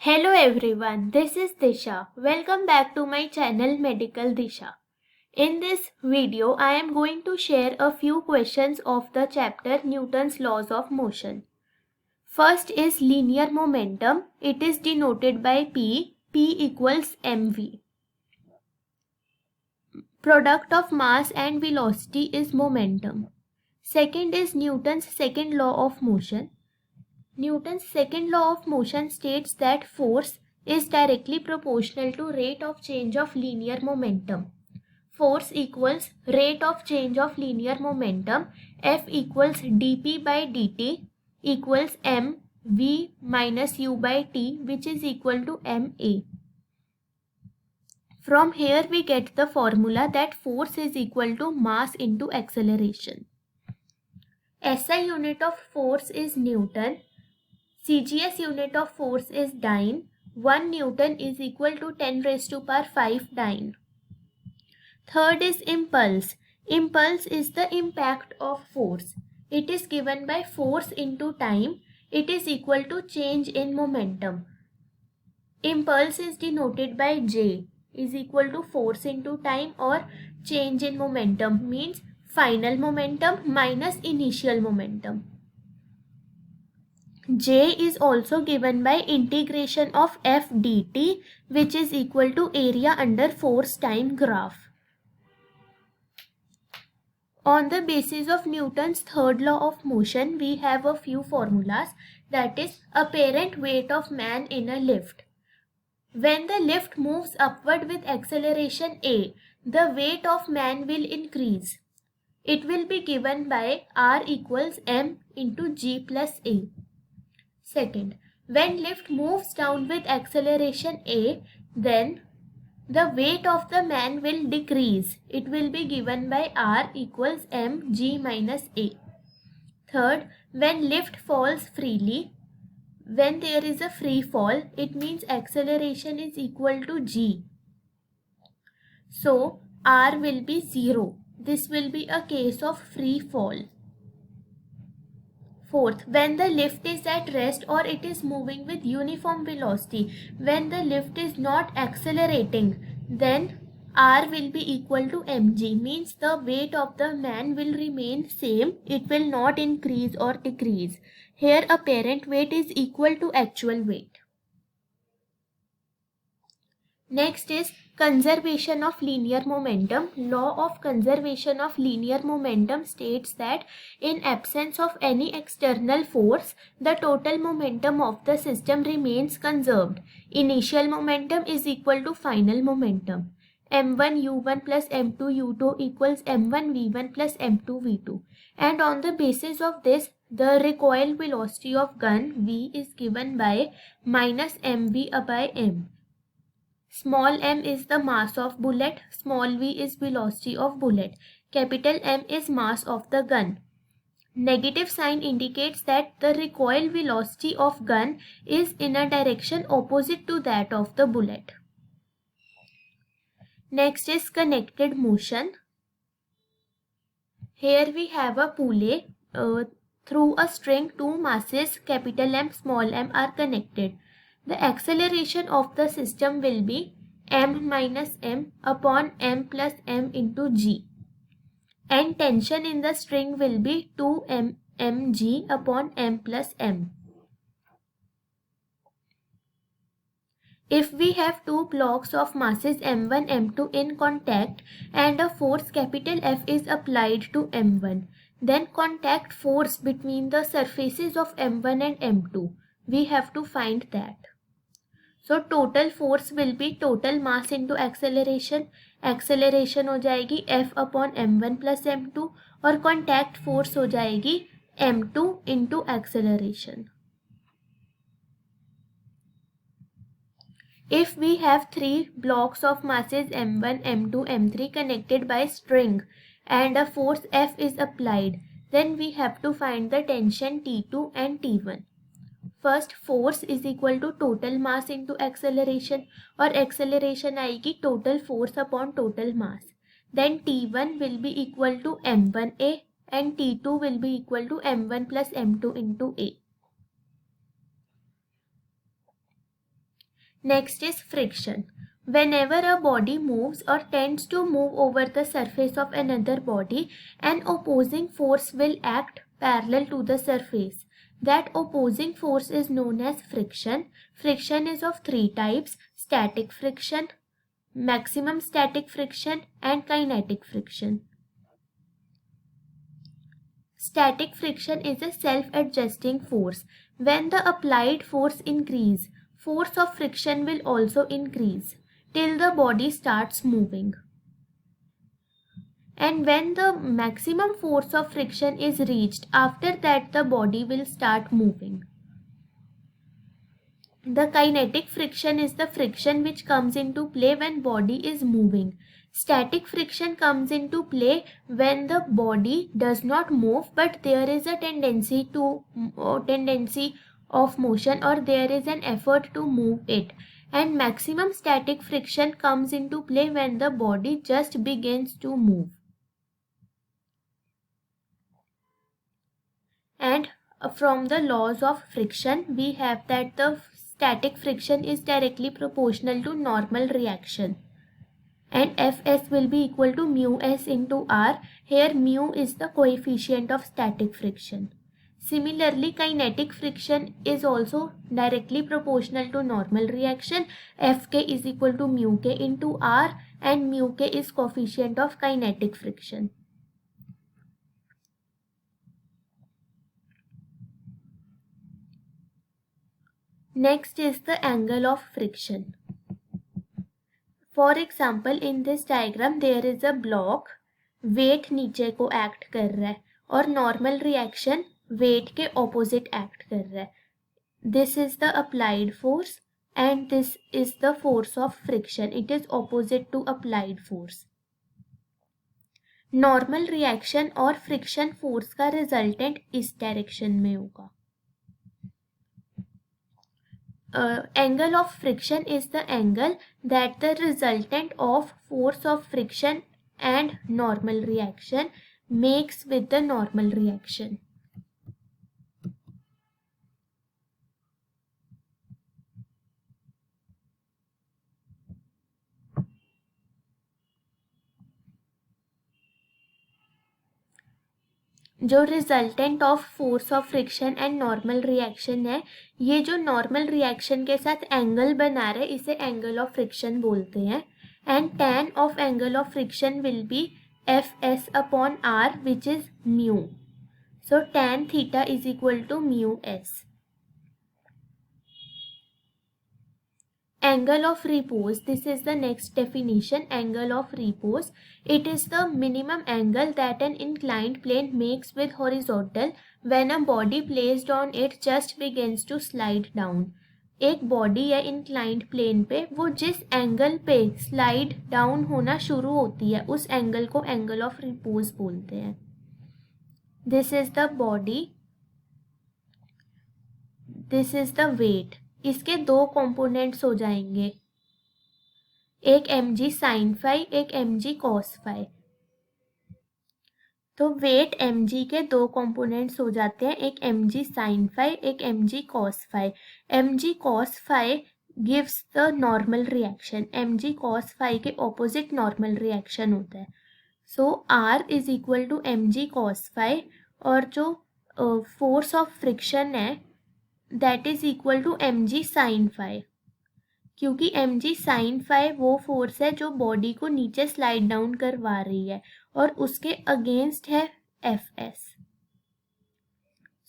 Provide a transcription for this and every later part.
Hello everyone, this is Disha. Welcome back to my channel Medical Disha. In this video, I am going to share a few questions of the chapter Newton's Laws of Motion. First is linear momentum. It is denoted by P. P equals mv. Product of mass and velocity is momentum. Second is Newton's second law of motion. Newton's second law of motion states that force is directly proportional to rate of change of linear momentum. Force equals rate of change of linear momentum. F equals dp by dt equals mv minus u by t, which is equal to ma. From here we get the formula that force is equal to mass into acceleration. SI unit of force is Newton. CGS unit of force is dyne. 1 Newton is equal to 10 raised to power 5 dyne. Third is impulse. Impulse is the impact of force. It is given by force into time. It is equal to change in momentum. Impulse is denoted by J is equal to force into time, or change in momentum means final momentum minus initial momentum. J is also given by integration of f dt, which is equal to area under force time graph. On the basis of Newton's third law of motion, we have a few formulas, that is apparent weight of man in a lift. When the lift moves upward with acceleration a, the weight of man will increase. It will be given by R equals m into g plus a. Second, when lift moves down with acceleration a, then the weight of the man will decrease. It will be given by R equals mg minus a. Third, when lift falls freely, when there is a free fall, it means acceleration is equal to g. So R will be 0. This will be a case of free fall. Fourth, when the lift is at rest or it is moving with uniform velocity, when the lift is not accelerating, then R will be equal to mg, means the weight of the man will remain same. It will not increase or decrease. Here apparent weight is equal to actual weight. Next is conservation of linear momentum. Law of conservation of linear momentum states that in absence of any external force, the total momentum of the system remains conserved. Initial momentum is equal to final momentum. m1 u1 plus m2 u2 equals m1 v1 plus m2 v2. And on the basis of this, the recoil velocity of gun v is given by minus mv by m. Small m is the mass of bullet, small v is velocity of bullet, capital M is mass of the gun. Negative sign indicates that the recoil velocity of gun is in a direction opposite to that of the bullet. Next is connected motion. Here we have a pulley. Through a string, two masses capital M, small m are connected. The acceleration of the system will be m minus m upon m plus m into g. And tension in the string will be 2mg upon m plus m. If we have two blocks of masses m1, m2 in contact and a force capital F is applied to m1, then contact force between the surfaces of m1 and m2. We have to find that. So total force will be total mass into acceleration. Acceleration हो जाएगी F upon m1 plus m2 और contact force हो जाएगी m2 into acceleration. If we have three blocks of masses m1, m2, m3 connected by string and a force F is applied, then we have to find the tension T2 and T1. First, force is equal to total mass into acceleration, और acceleration आएगी total force upon total mass. Then T1 will be equal to m1a and T2 will be equal to m1 plus m2 into a. Next is friction. Whenever a body moves or tends to move over the surface of another body, an opposing force will act parallel to the surface. That opposing force is known as friction. Friction is of three types: static friction, maximum static friction, and kinetic friction. Static friction is a self-adjusting force. When the applied force increases, force of friction will also increase till the body starts moving. And when the maximum force of friction is reached, after that the body will start moving. The kinetic friction is the friction which comes into play when body is moving. Static friction comes into play when the body does not move, but there is a tendency of motion, or there is an effort to move it. And maximum static friction comes into play when the body just begins to move. And from the laws of friction, we have that the static friction is directly proportional to normal reaction, and Fs will be equal to mu s into R. Here mu is the coefficient of static friction. Similarly, kinetic friction is also directly proportional to normal reaction. Fk is equal to mu k into R, and mu k is coefficient of kinetic friction. Next is the angle of friction. For example, in this diagram there is a block, weight नीचे को act कर रहा है और normal reaction weight के opposite act कर रहा है. This is the applied force and this is the force of friction. It is opposite to applied force. Normal reaction और friction force का resultant इस direction में होगा. Angle of friction is the angle that the resultant of force of friction and normal reaction makes with the normal reaction. जो resultant of force of friction and normal reaction है, ये जो normal reaction के साथ angle बना रहे इसे angle of friction बोलते हैं. And tan of angle of friction will be Fs upon R which is mu. So tan theta is equal to mu s. Angle of repose, this is the next definition. Angle of repose, it is the minimum angle that an inclined plane makes with horizontal when a body placed on it just begins to slide down. एक body है inclined plane पे, वो जिस angle पे slide down होना शुरू होती है उस एंगल को एंगल ऑफ रिपोज बोलते हैं. This is the body, this is the weight. इसके दो कंपोनेंट्स हो जाएंगे, एक mg sin फाई, एक mg cos फाई. तो वेट mg के दो कंपोनेंट्स हो जाते हैं, एक mg sin फाई, एक mg cos phi. mg cos phi gives the normal reaction, mg cos phi के ऑपोजिट नॉर्मल रिएक्शन होता है. So R is equal to mg cos phi, और जो फोर्स ऑफ फ्रिक्शन है that is equal to mg sin phi, क्योंकि mg sin phi वो force है जो बॉडी को नीचे स्लाइड डाउन करवा रही है और उसके अगेंस्ट है Fs.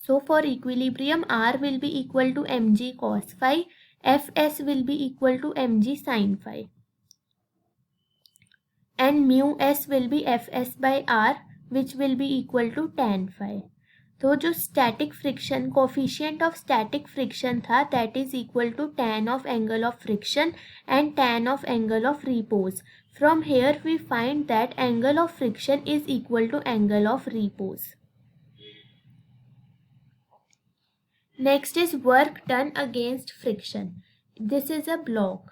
So for equilibrium R will be equal to mg cos phi, Fs will be equal to mg sin phi, and mu s will be Fs by R which will be equal to tan phi. तो जो static friction, coefficient of static friction था that is equal to tan of angle of friction and tan of angle of repose. From here we find that angle of friction is equal to angle of repose. Next is work done against friction. This is a block,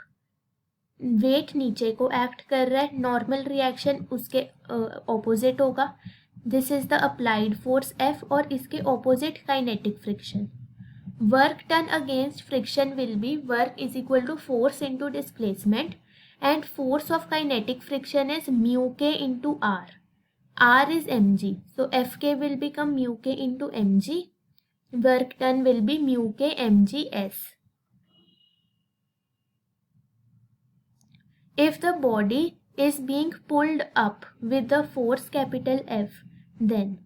weight नीचे को act कर रहा है, normal reaction उसके opposite होगा. This is the applied force F और इसके opposite kinetic friction. work done against friction will be work is equal to force into displacement, and force of kinetic friction is mu k into r. R is mg, so Fk will become mu k into mg. Work done will be mu k mg s. If the body is being pulled up with the force capital F, then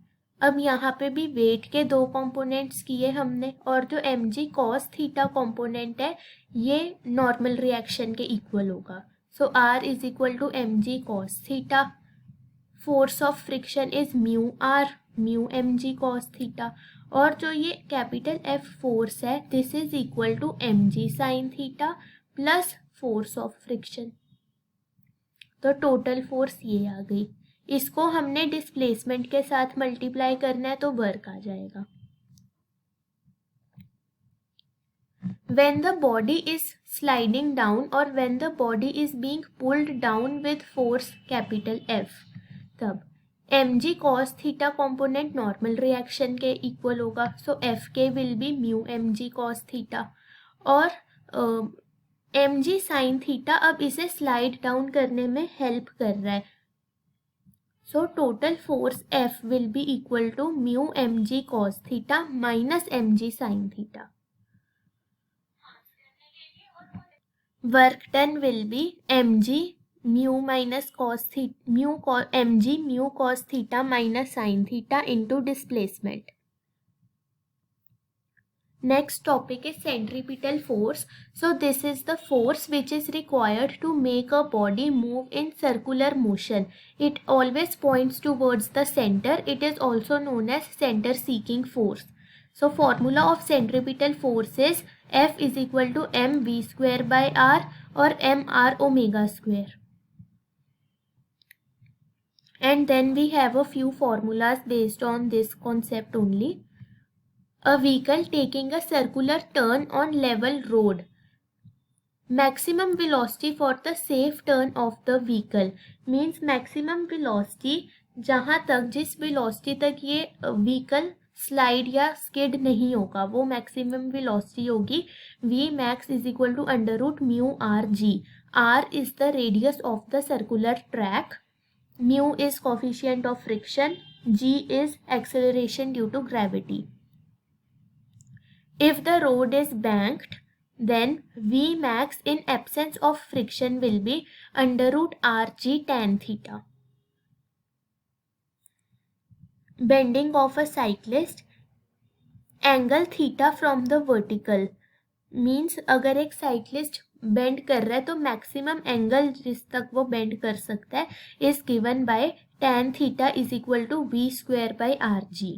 अब यहाँ पे भी wait के दो components किए हमने, और जो mg cos थीटा कंपोनेंट है ये नॉर्मल रिएक्शन के इक्वल होगा. So r is equal to mg cos theta. Force of friction is mu R, mu mg cos theta, और जो ये कैपिटल F फोर्स है this is equal to mg sin theta plus force of friction. तो total force ये आ गई. इसको हमने डिस्प्लेसमेंट के साथ मल्टीप्लाई करना है तो वर्क आ जाएगा. When the body is sliding down or when the body is being pulled down with force capital F, तब mg cos theta component normal reaction के इक्वल होगा. सो एफ के will be mu mg cos theta, और mg sin theta अब इसे slide down करने में हेल्प कर रहा है. So total force F will be equal to mu mg cos theta minus mg sin theta. Work done will be mg mu minus cos theta, mg mu cos theta minus sin theta into displacement. Next topic is centripetal force. So this is the force which is required to make a body move in circular motion. It always points towards the center. It is also known as center seeking force. So formula of centripetal force is F is equal to mv square by r or mr omega square. And then we have a few formulas based on this concept only. A vehicle taking a circular turn on level road. Maximum velocity for the safe turn of the vehicle means maximum velocity जहाँ तक जिस velocity तक ये vehicle slide या skid नहीं होगा वो maximum velocity होगी v max is equal to under root mu r g. R is the radius of the circular track, mu is coefficient of friction, g is acceleration due to gravity. If the road is banked, then V max in absence of friction will be under root Rg tan theta. Bending of a cyclist, angle theta from the vertical means अगर एक cyclist bend कर रहा है तो maximum angle जिस तक वो bend कर सकता है is given by tan theta is equal to v square by Rg.